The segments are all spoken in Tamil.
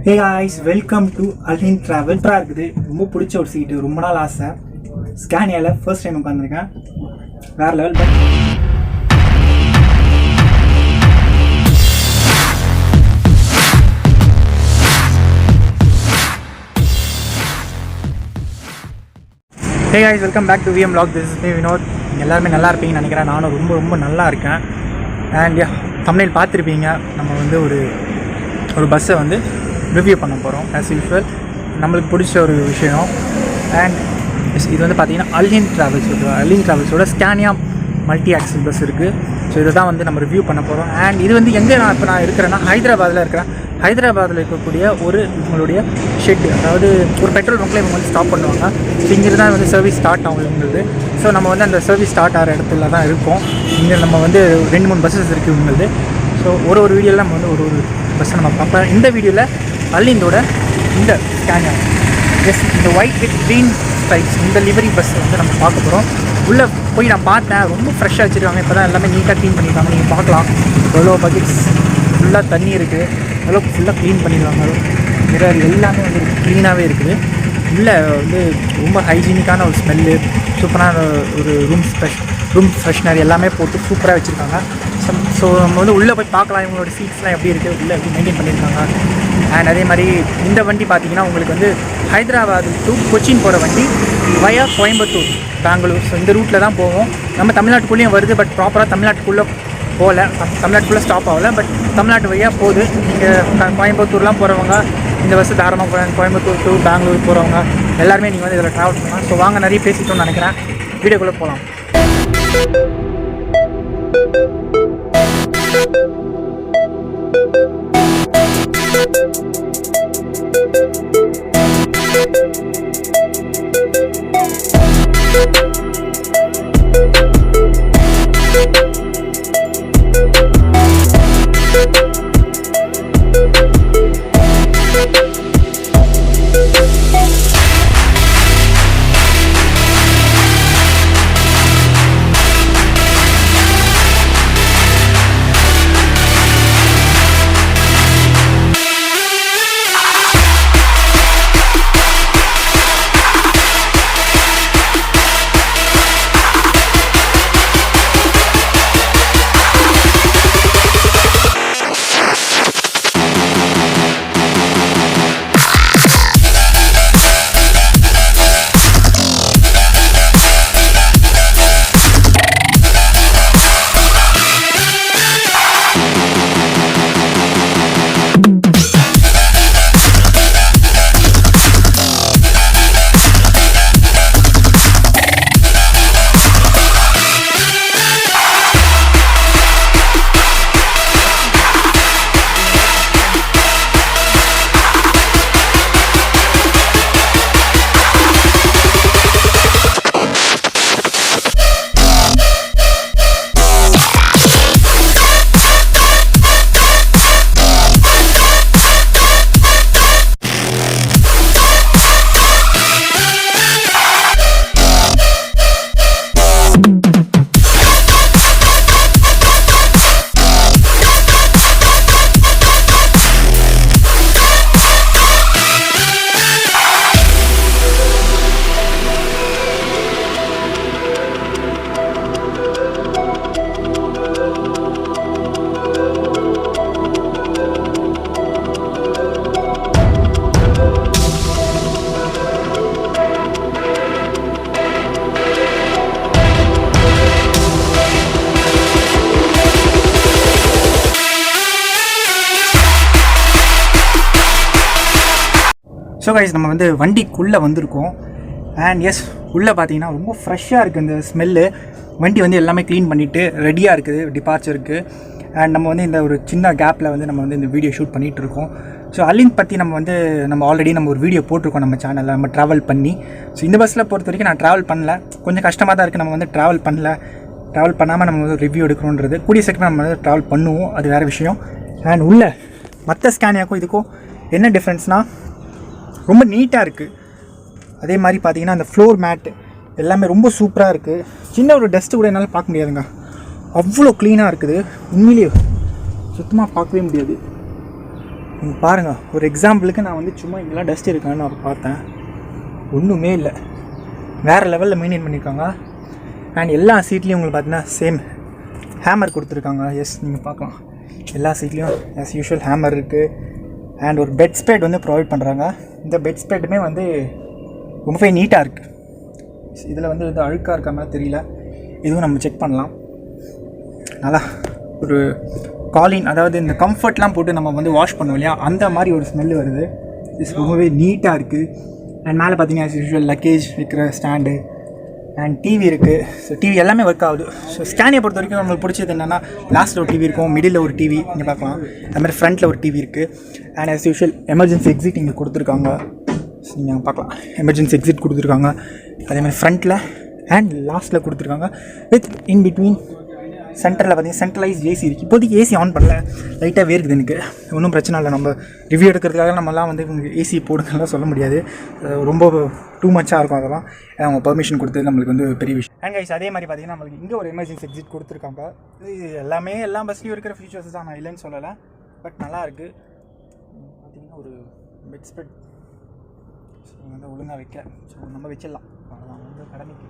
Hey guys, welcome to Alhind Travel. இருக்குது ரொம்ப பிடிச்ச ஒரு சீட்டு, ரொம்ப நாள் ஆசை. ஸ்கானியால ஃபர்ஸ்ட் டைம் உட்கார்ந்திருக்கேன். வேற level. Hey guys, welcome back to VM vlog. This is me VINOD. எல்லாரும் நல்லா இருப்பீங்கன்னு நினைக்கிறேன். நானும் ரொம்ப நல்லா இருக்கேன். அண்ட் thumbnail பார்த்துருப்பீங்க. நம்ம வந்து ஒரு பஸ்ஸை வந்து ரிவ்யூ பண்ண போகிறோம். ஆஸ் யூஷுவல் நம்மளுக்கு பிடிச்ச ஒரு விஷயம். அண்ட் இது வந்து பார்த்திங்கன்னா அல்ஹிண்ட் ட்ராவல்ஸ் இருக்குது. அல்ஹிண்ட் ட்ராவல்ஸோட ஸ்கானியா மல்டி ஆக்சல் பஸ் இருக்குது. ஸோ இதை தான் வந்து நம்ம ரிவ்யூ பண்ண போகிறோம். அண்ட் இது வந்து எங்கே நான் இருக்கிறேன்னா ஹைதராபாத்தில் இருக்கிறேன். ஹைதராபாத்தில் இருக்கக்கூடிய உங்களுடைய ஷெட்டு, அதாவது ஒரு பெட்ரோல் பங்க்கில் இவங்க வந்து ஸ்டாப் பண்ணுவாங்க. ஸோ இங்கே தான் வந்து சர்வீஸ் ஸ்டார்ட் ஆகும் இவங்களுக்கு. ஸோ நம்ம வந்து அந்த சர்வீஸ் ஸ்டார்ட் ஆகிற இடத்துல தான் இருக்கோம். இங்கே நம்ம வந்து 2-3 பஸ்ஸஸ் இருக்குது இவங்களுக்கு. ஸோ ஒரு வீடியோவில் நம்ம வந்து ஒரு பஸ்ஸை நம்ம பார்ப்போம். இந்த வீடியோவில் அல்ஹிந்தோட இந்த ஸ்கானியா இந்த ஒயிட் வித் க்ரீன் ஸ்ட்ரைப்ஸ் இந்த லிவரி பஸ் வந்து நம்ம பார்க்க போகிறோம். உள்ளே போய் நான் பார்த்தேன், ரொம்ப ஃப்ரெஷ்ஷாக வச்சுருக்காங்க. இப்போ தான் எல்லாமே நீட்டாக க்ளீன் பண்ணியிருக்காங்க. நீங்கள் பார்க்கலாம் எவ்வளோ பக்கெட்ஸ் ஃபுல்லாக தண்ணி இருக்குது, எவ்வளோ ஃபுல்லாக க்ளீன் பண்ணிடுவாங்க. மிரர் எல்லாமே வந்து க்ளீனாகவே இருக்குது. உள்ளே வந்து ரொம்ப ஹைஜீனிக்கான ஒரு ஸ்மெல்லு, சூப்பரான ஒரு ரூம் ஃப்ரெஷ்னர் எல்லாமே போட்டு சூப்பராக வச்சுருக்காங்க. ஸோ நம்ம வந்து உள்ளே போய் பார்க்கலாம் இவங்களோட சீட்ஸ்லாம் எப்படி இருக்குது, உள்ளே எப்படி மெயின்டைன் பண்ணியிருக்காங்க. அண்ட் அதே மாதிரி இந்த வண்டி பார்த்திங்கன்னா உங்களுக்கு வந்து ஹைதராபாத் டு கொச்சின் போகிற வண்டி வயா கோயம்புத்தூர் பெங்களூர். ஸோ இந்த ரூட்டில் தான் போவோம். நம்ம தமிழ்நாட்டுக்குள்ளேயும் வருது, பட் ப்ராப்பராக தமிழ்நாட்டுக்குள்ளே போகல, தமிழ்நாட்டுக்குள்ளே ஸ்டாப் ஆகலை, பட் தமிழ்நாட்டு வழியாக போகுது. நீங்கள் கோயம்புத்தூர்லாம் போகிறவங்க இந்த பஸ்ஸு தாராளமாக போகிறாங்க. கோயம்புத்தூர் டு பெங்களூர் போகிறவங்க எல்லாருமே நீங்கள் வந்து இதில் ட்ராவல் பண்ணலாம். ஸோ வாங்க, நிறைய பேசிட்டோம்னு நினைக்கிறேன். வீடியோக்குள்ளே போகலாம். ஸோ கைஸ், நம்ம வந்து வண்டிக்குள்ளே வந்திருக்கோம். அண்ட் எஸ், உள்ளே பார்த்தீங்கன்னா ரொம்ப ஃப்ரெஷ்ஷாக இருக்குது இந்த ஸ்மெல்லு. வண்டி வந்து எல்லாமே க்ளீன் பண்ணிவிட்டு ரெடியாக இருக்குது டிபார்ச்சருக்கு. அண்ட் நம்ம வந்து இந்த ஒரு சின்ன கேப்பில் வந்து நம்ம வந்து இந்த வீடியோ ஷூட் பண்ணிகிட்ருக்கோம். ஸோ அல்ஹிந்த் பற்றி நம்ம ஆல்ரெடி ஒரு வீடியோ போட்டிருக்கோம் நம்ம சேனலில், நம்ம ட்ராவல் பண்ணி. ஸோ இந்த பஸ்ஸில் பொறுத்த வரைக்கும் நான் ட்ராவல் பண்ணல, கொஞ்சம் கஷ்டமாக தான் இருக்குது. நம்ம வந்து ட்ராவல் பண்ணாமல் நம்ம வந்து ரிவ்யூ எடுக்கணுன்றது. கூடிய சீக்கிரம் நம்ம வந்து ட்ராவல் பண்ணுவோம், அது வேறு விஷயம். அண்ட் உள்ளே மற்ற ஸ்கானியாக்கும் இதுக்கும் என்ன டிஃப்ரென்ஸ்னால் ரொம்ப நீட்டாக இருக்குது. அதே மாதிரி பார்த்திங்கன்னா அந்த ஃப்ளோர் மேட்டு எல்லாமே ரொம்ப சூப்பராக இருக்குது. சின்ன ஒரு டஸ்ட்டு கூட என்னால் பார்க்க முடியாதுங்க, அவ்வளோ க்ளீனாக இருக்குது. உண்மையிலேயே சுத்தமாக பார்க்கவே முடியாது. நீங்கள் பாருங்கள், ஒரு எக்ஸாம்பிளுக்கு நான் வந்து சும்மா இங்கெல்லாம் டஸ்ட் இருக்கான்னு நான் பார்த்தேன், ஒன்றுமே இல்லை. வேறு லெவலில் மெயின்டைன் பண்ணியிருக்காங்க. அண்ட் எல்லா சீட்லேயும் உங்களுக்கு பார்த்தீங்கன்னா சேம் ஹேமர் கொடுத்துருக்காங்க. எஸ், நீங்கள் பார்க்கலாம் எல்லா சீட்லேயும் ஆஸ் யூஷுவல் ஹேமர் இருக்குது. அண்ட் ஒரு பெட் ஸ்பெட் வந்து ப்ரொவைட் பண்ணுறாங்க. இந்த பெட் ஸ்பெட்டுமே வந்து ரொம்பவே நீட்டாக இருக்குது. இதில் வந்து இது அழுக்காக இருக்க மாதிரி தெரியல. இதுவும் நம்ம செக் பண்ணலாம். நல்லா ஒரு காலின், அதாவது இந்த கம்ஃபர்ட்லாம் போட்டு நம்ம வந்து வாஷ் பண்ணுவோம் இல்லையா, அந்த மாதிரி ஒரு ஸ்மெல் வருது. இது ரொம்பவே நீட்டாக இருக்குது. அண்ட் மேலே பார்த்தீங்கன்னா ஆஸ் யூஷுவல் லக்கேஜ் வைக்கிற ஸ்டாண்டு அண்ட் டிவி இருக்குது. ஸோ டிவி எல்லாமே ஒர்க் ஆகுது. ஸோ ஸ்கேனியை பொறுத்த வரைக்கும் நம்மளுக்கு பிடிச்சது என்னென்னா, லாஸ்ட்டில் ஒரு டிவி இருக்கும், மிடில் ஒரு டிவி இங்கே பார்க்கலாம், அதுமாதிரி ஃப்ரண்ட்டில் ஒரு டிவி இருக்குது. And as usual emergency exit இங்கே கொடுத்துருக்காங்க. நீங்கள் பார்க்கலாம் எமர்ஜென்சி எக்ஸிட் கொடுத்துருக்காங்க. அதேமாதிரி ஃப்ரண்ட்டில் அண்ட் லாஸ்ட்டில் கொடுத்துருக்காங்க. வித் இன் பிட்வீன் சென்டரில் பார்த்தீங்கன்னா சென்ட்ரலைஸ் ஏசி இருக்குது. இப்போதைக்கு ஏசி ஆன் பண்ணல, லைட்டாக வேர்க்குது எனக்கு. ஒன்றும் பிரச்சனை இல்லை. நம்ம ரிவ்யூ எடுக்கிறதுக்காக நம்மலாம் வந்து ஏசி போடுங்கலாம் சொல்ல முடியாது. ரொம்ப டூ மச்சாக இருக்கும். அதெல்லாம் அவங்க பர்மிஷன் கொடுத்தது நம்மளுக்கு வந்து பெரிய விஷயம். அண்ட் கைஸ், அதே மாதிரி பார்த்தீங்கன்னா நம்மளுக்கு இங்கே ஒரு எமர்ஜென்சி எக்ஸிட் கொடுத்துருக்காங்க. இது எல்லாமே எல்லா பஸ்லையும் இருக்கிற ஃபீச்சர்ஸ் தான், நான் இல்லைன்னு சொல்லலை. பட் நல்லாயிருக்கு. பார்த்தீங்கன்னா ஒரு பெட் ஸ்பெட் வந்து ஒழுங்காக வைக்க, ஸோ நம்ம வச்சிடலாம். அவ்வளோதான் வந்து கடமைக்கு.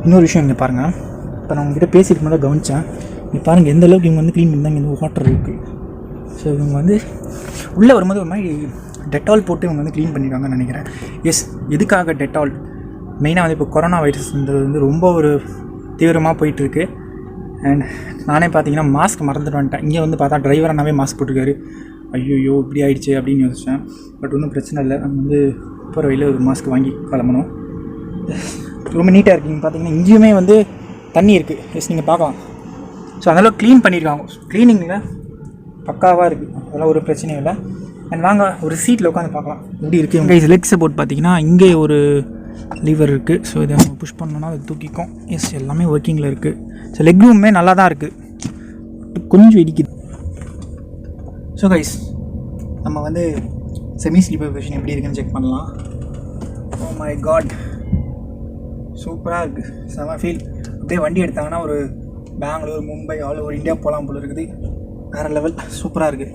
இன்னொரு விஷயம் இங்கே பாருங்கள், இப்போ நான் உங்ககிட்ட பேசிட்டு தான் கவனித்தேன். நீ பாருங்கள் எந்த அளவுக்கு இவங்க வந்து க்ளீன் பண்ணி தான் இங்கே வந்து வாட்டர் இருக்குது. ஸோ இவங்க வந்து உள்ளே வரும்போது ஒரு மாதிரி டெட்டால் போட்டு இவங்க வந்து க்ளீன் பண்ணியிருக்காங்கன்னு நினைக்கிறேன். எஸ், எதுக்காக டெட்டால்? மெயினாக வந்து இப்போ கொரோனா வைரஸ்ன்றது வந்து ரொம்ப ஒரு தீவிரமாக போயிட்டுருக்கு. அண்ட் நானே பார்த்தீங்கன்னா மாஸ்க் மறந்துட்டு வந்துட்டேன். இங்கே வந்து பார்த்தா டிரைவரானாவே மாஸ்க் போட்டிருக்காரு. ஐயோ இப்படி ஆகிடுச்சு அப்படின்னு யோசித்தேன். பட் ஒன்றும் பிரச்சனை இல்லை. நம்ம வந்து போகிற வழியில் ஒரு மாஸ்க் வாங்கி கிளம்பணும். ரொம்ப நீட்டாக இருக்குங்க. பார்த்தீங்கன்னா இங்கேயுமே வந்து தண்ணி இருக்குது. எஸ், நீங்கள் பார்க்கலாம். ஸோ அதெல்லாம் க்ளீன் பண்ணியிருக்காங்க. க்ளீனிங்கில் பக்காவாக இருக்குது. அதெல்லாம் ஒரு பிரச்சனையும் இல்லை. அண்ட் வாங்க ஒரு சீட்டில் உட்காந்து பார்க்கலாம் எப்படி இருக்குது. உங்கள் லெக் சப்போர்ட் பார்த்தீங்கன்னா இங்கே ஒரு லீவர் இருக்குது. ஸோ இதை நம்ம புஷ் பண்ணோன்னா அது தூக்கிக்கும். எஸ், எல்லாமே ஒர்க்கிங்கில் இருக்குது. ஸோ லெக் ரூமே நல்லா தான் இருக்குது. கொஞ்சம் இடிக்குது. ஸோ கைஸ், நம்ம வந்து செமி ஸ்லீப்பர் வெர்ஷன் எப்படி இருக்குன்னு செக் பண்ணலாம். ஓ மை காட், சூப்பராக இருக்குது. செம ஃபீல். அப்படியே வண்டி எடுத்தாங்கன்னா ஒரு Bangalore, Mumbai, all over India போகலாம் போல இருக்குது. வேறு லெவல், சூப்பராக இருக்குது.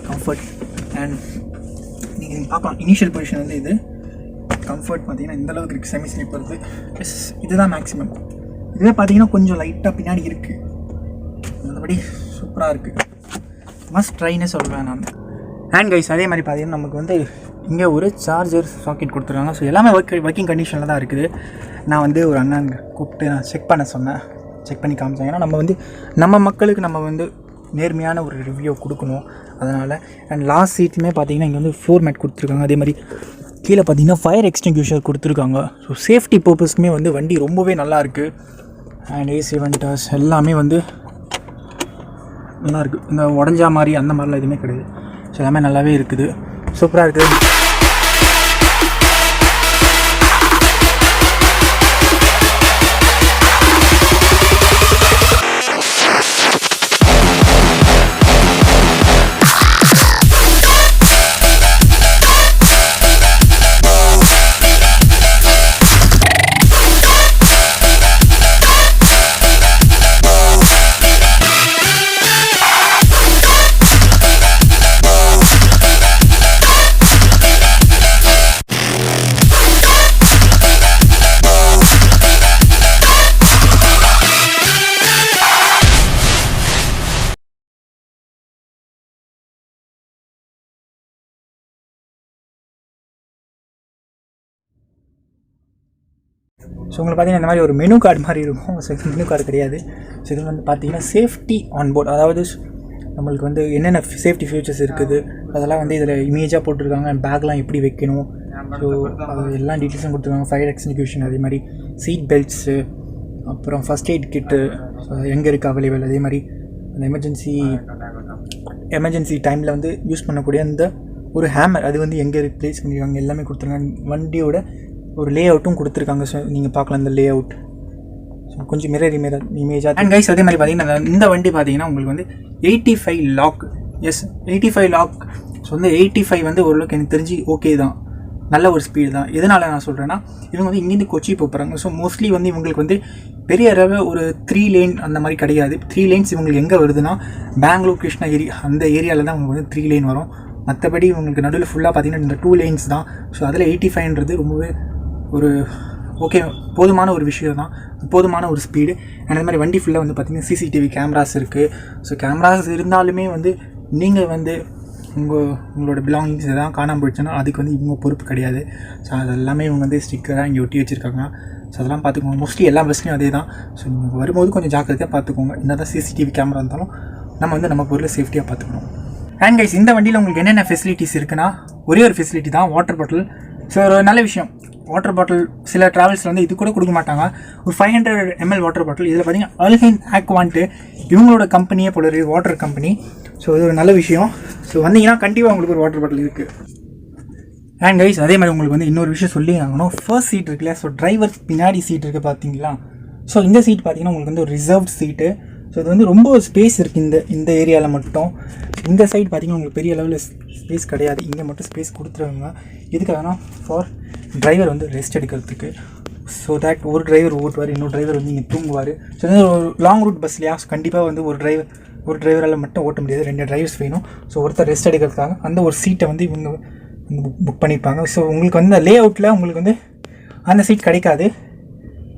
கம்ஃபர்ட் அண்ட் நீங்கள் பார்க்கலாம். இனிஷியல் பொசிஷன் வந்து இது கம்ஃபர்ட் பார்த்தீங்கன்னா இந்தளவுக்கு இருக்குது. செமி ஸ்லீப்பருக்கு எஸ், இதுதான் மேக்ஸிமம். இதுவே பார்த்தீங்கன்னா கொஞ்சம் லைட்டாக பின்னாடி இருக்குது. மற்றபடி சூப்பராக இருக்குது. மஸ்ட் ட்ரைன்னு சொல்கிறேன் நான். அண்ட் கைஸ், அதே மாதிரி பார்த்தீங்கன்னா நமக்கு வந்து இங்கே ஒரு சார்ஜர் சாக்கெட் கொடுத்துருக்காங்க. ஸோ எல்லாமே ஒர்க்கிங் கண்டிஷனில் தான் இருக்குது. நான் வந்து ஒரு அண்ணன் கூப்பிட்டு நான் செக் பண்ண சொன்னேன். செக் பண்ணி காமிச்சாங்க. ஏன்னா நம்ம வந்து நம்ம மக்களுக்கு நம்ம வந்து நேர்மையான ஒரு ரிவ்யூ கொடுக்கணும். அதனால் அண்ட் லாஸ்ட் சீட்லுமே பார்த்தீங்கன்னா இங்கே வந்து ஃப்ளோர் மேட் கொடுத்துருக்காங்க. அதே மாதிரி கீழே பார்த்தீங்கன்னா ஃபயர் எக்ஸ்டிங்யூஷர் கொடுத்துருக்காங்க. ஸோ சேஃப்டி பர்பஸ்க்குமே வந்து வண்டி ரொம்பவே நல்லாயிருக்கு. அண்ட் ஏசி வென்டர்ஸ் எல்லாமே வந்து நல்லாயிருக்கு. இந்த உடஞ்சா மாதிரி அந்த மாதிரிலாம் எதுவுமே கிடையாது. ஸோ எல்லாமே நல்லாவே இருக்குது. சூப்பராக இருக்குது. ஸோ உங்களுக்கு பார்த்தீங்கன்னா இந்த மாதிரி ஒரு மெனு கார்டு மாதிரி இருக்கும். ஸோ இது மெனு கார்டு கிடையாது. ஸோ இது வந்து பார்த்தீங்கன்னா சேஃப்டி ஆன் போர்ட், அதாவது நம்மளுக்கு வந்து என்னென்ன சேஃப்டி ஃபீச்சர்ஸ் இருக்குது அதெல்லாம் வந்து இதில் இமேஜாக போட்டிருக்காங்க. பேக்லாம் எப்படி வைக்கணும், ஸோ அது எல்லா டீட்டெயில்ஸும் கொடுத்துருக்காங்க. ஃபயர் எக்ஸ்டிங்யூஷன், அதே மாதிரி சீட் பெல்ட்ஸு, அப்புறம் ஃபஸ்ட் எய்ட் கிட்டு எங்கே இருக்குது அவைலபிள், அதே மாதிரி அந்த எமர்ஜென்சி டைமில் வந்து யூஸ் பண்ணக்கூடிய அந்த ஒரு ஹேமர் அது வந்து எங்கே ப்ளேஸ் பண்ணியிருக்காங்க எல்லாமே கொடுத்துருக்காங்க. வண்டியோட ஒரு லே அவுட்டும் கொடுத்துருக்காங்க. ஸோ நீங்கள் பார்க்கலாம் இந்த லே அவுட். ஸோ கொஞ்சம் மிரர் இமேஜாக. அண்ட் கைஸ், அதே மாதிரி பார்த்தீங்கன்னா இந்த வண்டி பார்த்தீங்கன்னா உங்களுக்கு வந்து 85 லாக். S, 85 lock. ஸோ வந்து 85 வந்து ஓரளவுக்கு எனக்கு தெரிஞ்சு ஓகே தான். நல்ல ஒரு ஸ்பீடு தான். எதனால் நான் சொல்கிறேன்னா, இவங்க வந்து இங்கேருந்து கொச்சி போகிறாங்க. ஸோ மோஸ்ட்லி வந்து இவங்களுக்கு வந்து பெரிய அளவு ஒரு 3 லேன் அந்த மாதிரி கிடையாது. 3 லேன்ஸ் இவங்களுக்கு எங்கே வருதுன்னா, பெங்களூர் கிருஷ்ணகிரி அந்த ஏரியாவில் தான் உங்களுக்கு வந்து 3 லேன் வரும். மற்றபடி இவங்களுக்கு நடுவில் ஃபுல்லாக பார்த்திங்கன்னா இந்த 2 லேன்ஸ் தான். ஸோ அதில் 85ன்றது ரொம்பவே ஒரு ஓகே போதுமான ஒரு விஷயம் தான், போதுமான ஒரு ஸ்பீடு. அண்ட் அந்த மாதிரி வண்டி ஃபுல்லாக வந்து பார்த்திங்கன்னா சிசிடிவி கேமராஸ் இருக்குது. ஸோ கேமராஸ் இருந்தாலுமே வந்து நீங்கள் வந்து உங்களோட பிலாங்கிங்ஸ் எதாவது காணாமல் போயிடுச்சுன்னா அதுக்கு வந்து இவங்க பொறுப்பு கிடையாது. ஸோ அதெல்லாமே இவங்க வந்து ஸ்டிக்கராக இங்கே ஒட்டி வச்சுருக்காங்க. ஸோ அதெல்லாம் பார்த்துக்கோங்க. மோஸ்ட்லி எல்லா பஸ்லையும் அதே தான். ஸோ நீங்கள் வரும்போது கொஞ்சம் ஜாக்கிரதையாக பார்த்துக்கோங்க. என்ன தான் சிசிடிவி கேமரா இருந்தாலும் நம்ம வந்து நம்ம பொருளை சேஃப்டியாக பார்த்துக்கணும். அண்ட் கைஸ், இந்த வண்டியில் உங்களுக்கு என்னென்ன ஃபெசிலிட்டிஸ் இருக்குன்னா, ஒரே ஒரு ஃபெசிலிட்டி தான், வாட்டர் பாட்டில். ஸோ ஒரு நல்ல விஷயம், வாட்டர் பாட்டில் சில ட்ராவல்ஸில் வந்து இது கூட கொடுக்க மாட்டாங்க. ஒரு 500 ml வாட்டர் பாட்டில். இதில் பார்த்தீங்கன்னா அல்ஹைண்ட் ஆக்வான்ட்டு இவங்களோட கம்பெனியே போல இருக்குது, வாட்டர் கம்பெனி. ஸோ இது ஒரு நல்ல விஷயம். ஸோ வந்தீங்கன்னா கண்டிப்பாக உங்களுக்கு ஒரு வாட்டர் பாட்டில் இருக்குது. அண்ட் கைஸ், அதே மாதிரி உங்களுக்கு வந்து இன்னொரு விஷயம் சொல்லி ஆகணும். ஃபர்ஸ்ட் சீட் இருக்குல்ல, ஸோ டிரைவர் பின்னாடி சீட் இருக்குது பார்த்தீங்களா. ஸோ இந்த சீட் பார்த்தீங்கன்னா உங்களுக்கு வந்து ஒரு ரிசர்வ்ட் சீட்டு. ஸோ இது வந்து ரொம்ப ஸ்பேஸ் இருக்குது இந்த ஏரியாவில் மட்டும். இந்த சைடு பார்த்தீங்கன்னா உங்களுக்கு பெரிய அளவில் ஸ்பேஸ் கிடையாது. இங்கே மட்டும் ஸ்பேஸ் கொடுத்துருவாங்க. எதுக்காகனா ஃபார் டிரைவர் வந்து ரெஸ்ட் எடுக்கிறதுக்கு. ஸோ தேட் ஒரு டிரைவர் ஓட்டுவார், இன்னொரு டிரைவர் வந்து இங்கே தூங்குவார். ஸோ இது ஒரு லாங் ரூட் பஸ்லையா கண்டிப்பாக வந்து ஒரு டிரைவரால் மட்டும் ஓட்ட முடியாது, 2 டிரைவர்ஸ் வேணும். ஸோ ஒருத்தர் ரெஸ்ட் எடுக்கிறதுக்காக அந்த ஒரு சீட்டை வந்து இவங்க புக் பண்ணியிருப்பாங்க. ஸோ உங்களுக்கு வந்து லே அவுட்டில் உங்களுக்கு வந்து அந்த சீட் கிடைக்காது,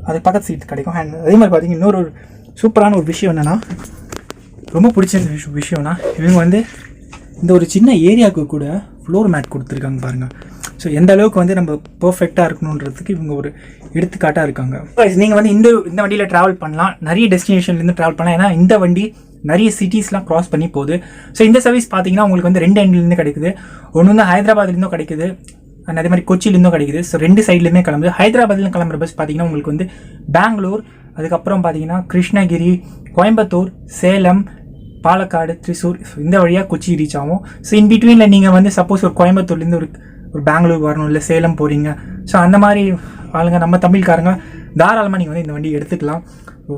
அது பக்கத்து சீட் கிடைக்கும். அண்ட் அதே மாதிரி பார்த்தீங்கன்னா இன்னொரு சூப்பரான ஒரு விஷயம் என்னென்னா, ரொம்ப பிடிச்ச விஷயம்னா இவங்க வந்து இந்த ஒரு சின்ன ஏரியாவுக்கு கூட ஃப்ளோர் மேட் கொடுத்துருக்காங்க பாருங்கள். ஸோ எந்த அளவுக்கு வந்து நம்ம பர்ஃபெக்டாக இருக்கணுன்றதுக்கு இவங்க ஒரு எடுத்துக்காட்டாக இருக்காங்க. நீங்கள் வந்து இந்த வண்டியில் ட்ராவல் பண்ணலாம், நிறைய டெஸ்டினேஷன்லேருந்து ட்ராவல் பண்ணலாம். ஏன்னா இந்த வண்டி நிறைய சிட்டிஸ்லாம் க்ராஸ் பண்ணி போகுது. ஸோ இந்த சர்வீஸ் பார்த்தீங்கன்னா உங்களுக்கு வந்து 2 எண்ட்லேருந்து கிடைக்குது. ஒன்று வந்து ஹைதராபாத்லேருந்தும் கிடைக்குது, அண்ட் அதே மாதிரி கொச்சிலேருந்தும் கிடைக்குது. ஸோ 2 சைட்லேயுமே கிளம்புது. ஹைதராபாத்லேருந்து கிளம்புற பஸ் பார்த்தீங்கன்னா உங்களுக்கு வந்து பெங்களூர், அதுக்கப்புறம் பார்த்தீங்கன்னா கிருஷ்ணகிரி, கோயம்புத்தூர், சேலம், பாலக்காடு, திரிசூர், இந்த வழியாக கொச்சி ரீச் ஆகும். ஸோ இன் பிட்வீனில் நீங்கள் வந்து சப்போஸ் ஒரு கோயம்புத்தூர்லேருந்து ஒரு பெங்களூர் வரணும், இல்லை சேலம் போகிறீங்க, ஸோ அந்த மாதிரி ஆளுங்க நம்ம தமிழ்காரங்க தாராளமாக நீங்கள் வந்து இந்த வண்டி எடுத்துக்கலாம்.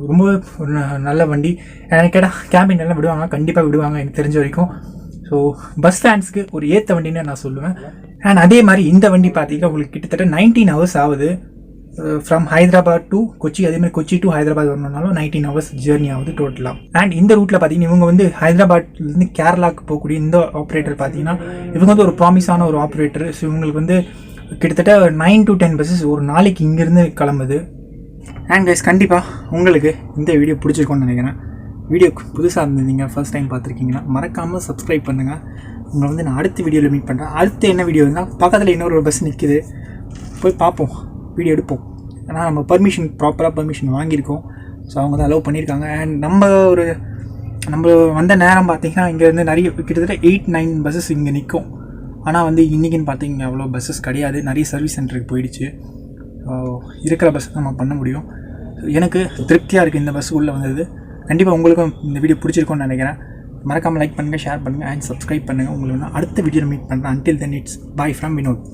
ரொம்ப ஒரு நல்ல வண்டி. எனக்கு கேட்டால் கேபின் எல்லாம் விடுவாங்க, கண்டிப்பாக விடுவாங்க எனக்கு தெரிஞ்ச வரைக்கும். ஸோ பஸ் ஸ்டாண்ட்ஸ்க்கு ஒரு ஏற்ற வண்டின்னு நான் சொல்லுவேன். அண்ட் அதே மாதிரி இந்த வண்டி பார்த்தீங்கன்னா உங்களுக்கு கிட்டத்தட்ட 19 hours ஆகுது ஃப்ரம் ஹைதராபாத் டு கொச்சி. அதேமாதிரி கொச்சி டு ஹைதராபாத் வரணும்னாலும் 19 hours ஜேர்னி ஆகுது டோட்டலாக. அண்ட் இந்த ரூட்டில் பார்த்தீங்கன்னா இவங்க வந்து ஹைதராபாத்லேருந்து கேரளாவுக்கு போகக்கூடிய இந்த ஆப்ரேட்டர் பார்த்தீங்கன்னா இவங்க வந்து ஒரு ப்ராமிஸான ஒரு ஆப்ரேட்டர். ஸோ இவங்களுக்கு வந்து கிட்டத்தட்ட 9 to 10 buses ஒரு நாளைக்கு இங்கேருந்து கிளம்புது. அண்ட் கைஸ், கண்டிப்பாக உங்களுக்கு இந்த வீடியோ பிடிச்சிருக்கோன்னு நினைக்கிறேன். வீடியோக்கு புதுசாக இருந்தீங்க, ஃபர்ஸ்ட் டைம் பார்த்துருக்கீங்கன்னா மறக்காமல் சப்ஸ்கிரைப் பண்ணுங்கள். உங்களை வந்து நான் அடுத்த வீடியோவில் மீட் பண்ணுறேன். அடுத்து என்ன வீடியோ இருந்தால் பக்கத்தில் இன்னொரு பஸ் நிற்கிது, போய் பார்ப்போம், வீடியோ எடுப்போம். ஏன்னா நம்ம ப்ராப்பராக பர்மிஷன் வாங்கியிருக்கோம். ஸோ அவங்க தான் அலோவ் பண்ணியிருக்காங்க. அண்ட் நம்ம வந்த நேரம் பார்த்திங்கன்னா இங்கேருந்து நிறைய கிட்டத்தட்ட 8-9 buses இங்கே நிற்கும். ஆனால் வந்து இன்றைக்கின்னு பார்த்தீங்கன்னா அவ்வளோ பஸ்ஸஸ் கிடையாது, நிறைய சர்வீஸ் சென்டருக்கு போயிடுச்சு. இருக்கிற பஸ் நம்ம பண்ண முடியும். எனக்கு திருப்தியாக இருக்குது இந்த பஸ் உள்ளே வந்தது. கண்டிப்பாக உங்களுக்கும் இந்த வீடியோ பிடிச்சிருக்கோன்னு நினைக்கிறேன். மறக்காமல் லைக் பண்ணுங்கள், ஷேர் பண்ணுங்கள் அண்ட் சப்ஸ்கிரைப் பண்ணுங்கள். உங்களுக்கு நான் அடுத்த வீடியோவில் மீட் பண்ணுறேன். Until then it's bye from Vinod.